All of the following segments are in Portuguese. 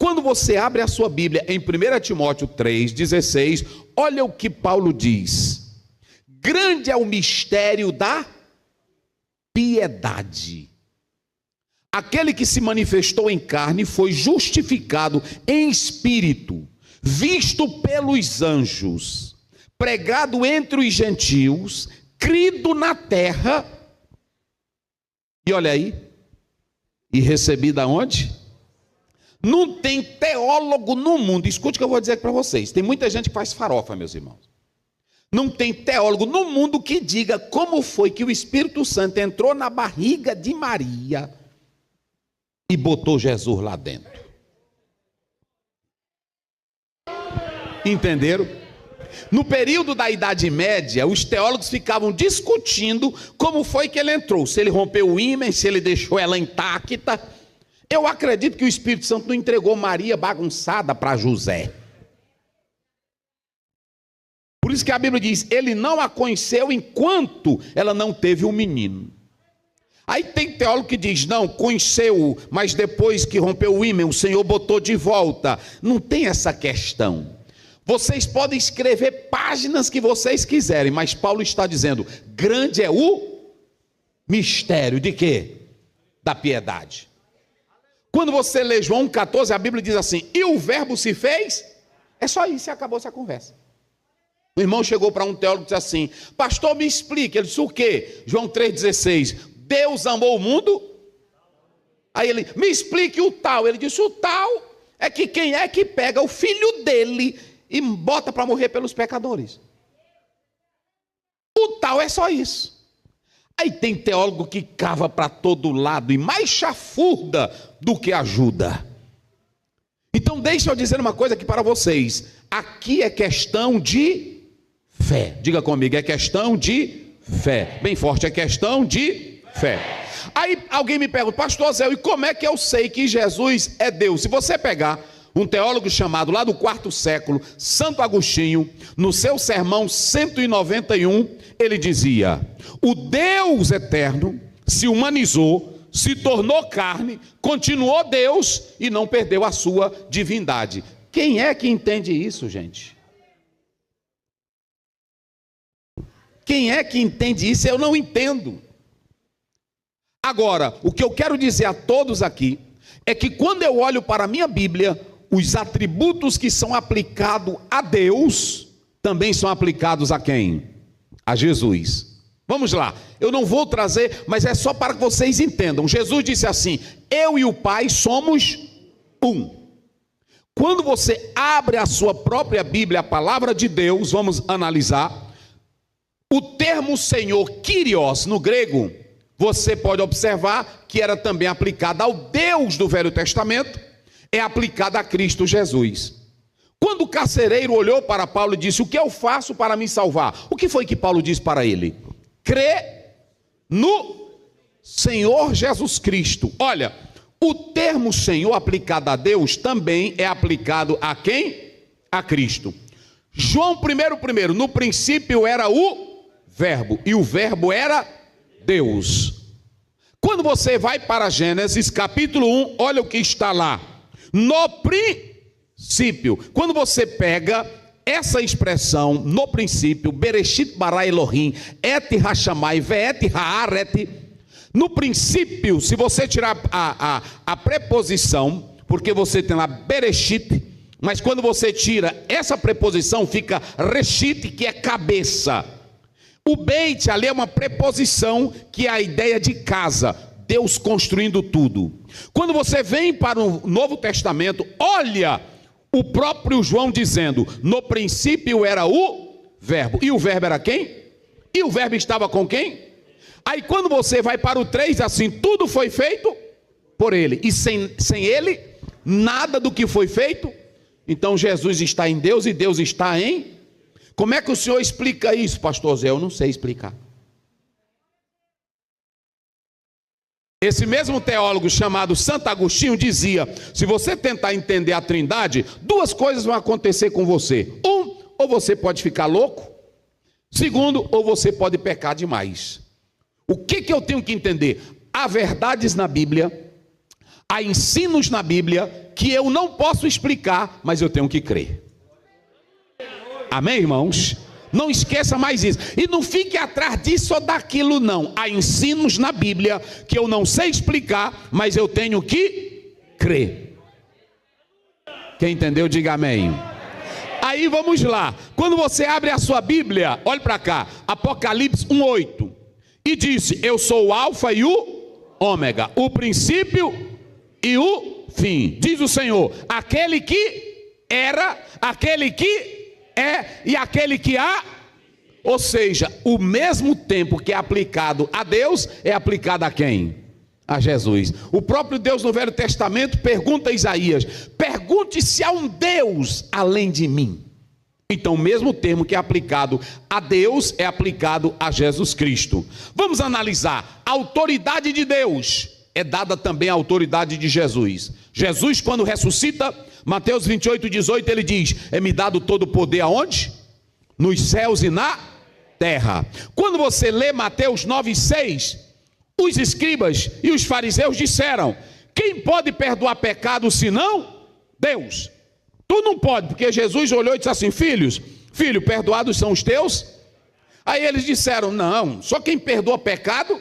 Quando você abre a sua Bíblia em 1 Timóteo 3,16, olha o que Paulo diz: grande é o mistério da piedade. Aquele que se manifestou em carne foi justificado em espírito, visto pelos anjos, pregado entre os gentios, crido na terra, e olha aí, e recebido aonde? Não tem teólogo no mundo, escute o que eu vou dizer aqui para vocês, tem muita gente que faz farofa, meus irmãos. Não tem teólogo no mundo que diga como foi que o Espírito Santo entrou na barriga de Maria e botou Jesus lá dentro. Entenderam? No período da Idade Média, os teólogos ficavam discutindo como foi que ele entrou, se ele rompeu o ímã, se ele deixou ela intacta. Eu acredito que o Espírito Santo não entregou Maria bagunçada para José. Por isso que a Bíblia diz, ele não a conheceu enquanto ela não teve um menino. Aí tem teólogo que diz, não, conheceu, mas depois que rompeu o ímã, o Senhor botou de volta. Não tem essa questão. Vocês podem escrever páginas que vocês quiserem, mas Paulo está dizendo, grande é o mistério de quê? Da piedade. Quando você lê João 14, a Bíblia diz assim, e o verbo se fez? É só isso e acabou essa conversa. O irmão chegou para um teólogo e disse assim, pastor, me explique. Ele disse, o quê? João 3,16, Deus amou o mundo? Aí ele, me explique o tal. Ele disse, o tal é que quem é que pega o filho dele e bota para morrer pelos pecadores? O tal é só isso. Aí tem teólogo que cava para todo lado e mais chafurda do que ajuda. Então deixa eu dizer uma coisa aqui para vocês. Aqui é questão de fé. Diga comigo, é questão de fé. Bem forte, é questão de fé. Aí alguém me pergunta, pastor Zé, e como é que eu sei que Jesus é Deus? Se você pegar um teólogo chamado lá do 4º século, Santo Agostinho, no seu sermão 191, ele dizia, o Deus eterno se humanizou, se tornou carne, continuou Deus e não perdeu a sua divindade. Quem é que entende isso, gente? Quem é que entende isso? Eu não entendo. Agora, o que eu quero dizer a todos aqui, é que quando eu olho para a minha Bíblia, os atributos que são aplicados a Deus, também são aplicados a quem? A Jesus. Vamos lá, eu não vou trazer, mas é só para que vocês entendam. Jesus disse assim, eu e o Pai somos um. Quando você abre a sua própria Bíblia, a palavra de Deus, vamos analisar, o termo Senhor, Kyrios, no grego, você pode observar que era também aplicado ao Deus do Velho Testamento, é aplicado a Cristo Jesus. Quando o carcereiro olhou para Paulo e disse, o que eu faço para me salvar? O que foi que Paulo disse para ele? Crê no Senhor Jesus Cristo. Olha, o termo Senhor aplicado a Deus também é aplicado a quem? A Cristo. João 1, no princípio era o verbo, e o verbo era Deus. Quando você vai para Gênesis capítulo 1, olha o que está lá. No princípio, quando você pega essa expressão, no princípio, Bereshit bara Elohim, et hashamai ve'et haaret, no princípio, se você tirar a preposição, porque você tem lá Bereshit, mas quando você tira essa preposição, fica reshit, que é cabeça. O beit ali é uma preposição, que é a ideia de casa, Deus construindo tudo. Quando você vem para o Novo Testamento, olha o próprio João dizendo, no princípio era o verbo, e o verbo era quem? E o verbo estava com quem? Aí quando você vai para o 3, assim, tudo foi feito por ele, e sem ele, nada do que foi feito. Então Jesus está em Deus e Deus está em... Como é que o senhor explica isso, pastor Zé? Eu não sei explicar. Esse mesmo teólogo chamado Santo Agostinho dizia, se você tentar entender a Trindade, duas coisas vão acontecer com você. Ou você pode ficar louco. Segundo, ou você pode pecar demais. O que eu tenho que entender? Há verdades na Bíblia, há ensinos na Bíblia que eu não posso explicar, mas eu tenho que crer. Amém, irmãos? Não esqueça mais isso. E não fique atrás disso ou daquilo, não. Há ensinos na Bíblia que eu não sei explicar, mas eu tenho que crer. Quem entendeu, diga amém. Aí vamos lá. Quando você abre a sua Bíblia, olhe para cá. Apocalipse 1:8. E disse: eu sou o alfa e o ômega, o princípio e o fim. Diz o Senhor, aquele que era, aquele que é e aquele que há. Ou seja, o mesmo tempo que é aplicado a Deus, é aplicado a quem? A Jesus. O próprio Deus no Velho Testamento pergunta a Isaías: pergunte se há um Deus além de mim. Então o mesmo termo que é aplicado a Deus é aplicado a Jesus Cristo. Vamos analisar. A autoridade de Deus é dada também à autoridade de Jesus. Jesus, quando ressuscita, Mateus 28:18, ele diz: é-me dado todo o poder aonde? Nos céus e na terra. Quando você lê Mateus 9:6, os escribas e os fariseus disseram: quem pode perdoar pecado senão Deus? Tu não pode, porque Jesus olhou e disse assim: filho, perdoados são os teus? Aí eles disseram: não, só quem perdoa pecado.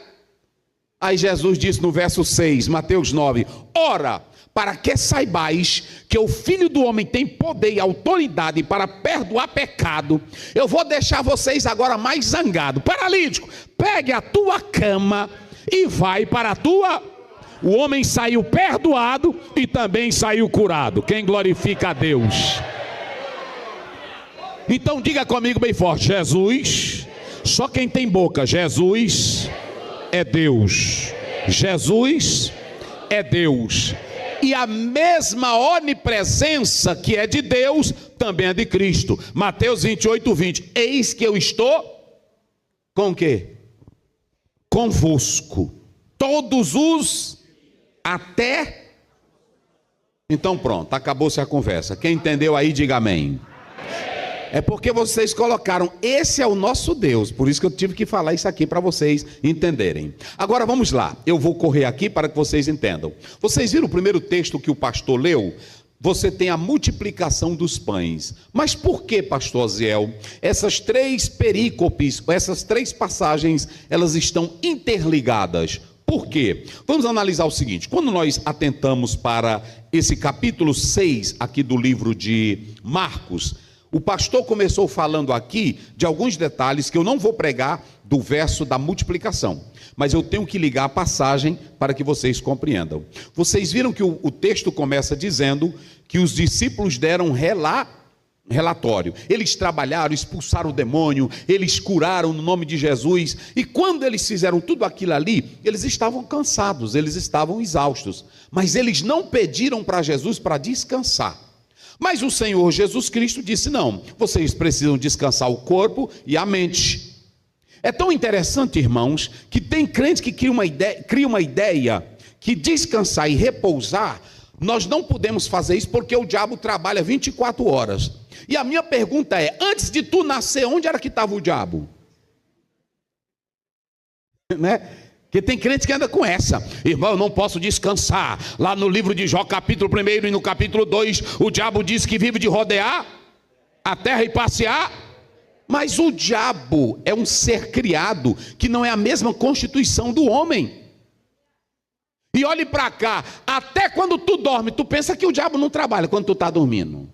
Aí Jesus disse no verso 6, Mateus 9: ora, para que saibais que o Filho do Homem tem poder e autoridade para perdoar pecado, eu vou deixar vocês agora mais zangados. Paralítico, pegue a tua cama e vai para a tua... O homem saiu perdoado e também saiu curado. Quem glorifica a Deus? Então diga comigo bem forte: Jesus, só quem tem boca, Jesus é Deus. Jesus é Deus. E a mesma onipresença que é de Deus, também é de Cristo. Mateus 28:20. Eis que eu estou com o quê? Convosco. Todos os até... Então pronto, acabou-se a conversa. Quem entendeu aí, diga amém. É porque vocês colocaram: esse é o nosso Deus. Por isso que eu tive que falar isso aqui para vocês entenderem. Agora vamos lá. Eu vou correr aqui para que vocês entendam. Vocês viram o primeiro texto que o pastor leu? Você tem a multiplicação dos pães. Mas por que, pastor Aziel? Essas três perícopes, essas três passagens, elas estão interligadas. Por quê? Vamos analisar o seguinte: quando nós atentamos para esse capítulo 6 aqui do livro de Marcos, o pastor começou falando aqui de alguns detalhes que eu não vou pregar do verso da multiplicação, mas eu tenho que ligar a passagem para que vocês compreendam. Vocês viram que o texto começa dizendo que os discípulos deram relatório. Eles trabalharam, expulsaram o demônio, eles curaram no nome de Jesus. E quando eles fizeram tudo aquilo ali, eles estavam cansados, eles estavam exaustos. Mas eles não pediram para Jesus para descansar. Mas o Senhor Jesus Cristo disse: não, vocês precisam descansar o corpo e a mente. É tão interessante, irmãos, que tem crentes que criam uma ideia que descansar e repousar, nós não podemos fazer isso porque o diabo trabalha 24 horas. E a minha pergunta é: antes de tu nascer, onde era que estava o diabo? Né? Porque tem crentes que andam com essa: irmão, eu não posso descansar. Lá no livro de Jó, capítulo 1 e no capítulo 2, o diabo diz que vive de rodear a terra e passear. Mas o diabo é um ser criado que não é a mesma constituição do homem. E olhe para cá, até quando tu dorme, tu pensa que o diabo não trabalha quando tu está dormindo.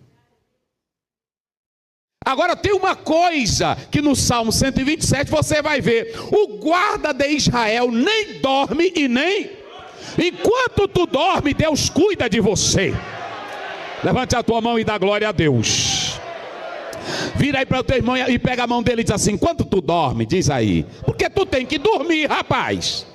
Agora tem uma coisa que no Salmo 127 você vai ver: o guarda de Israel nem dorme e nem... Enquanto tu dorme, Deus cuida de você. Levante a tua mão e dá glória a Deus. Vira aí para o teu irmão e pega a mão dele e diz assim: enquanto tu dorme, diz aí, porque tu tem que dormir, rapaz.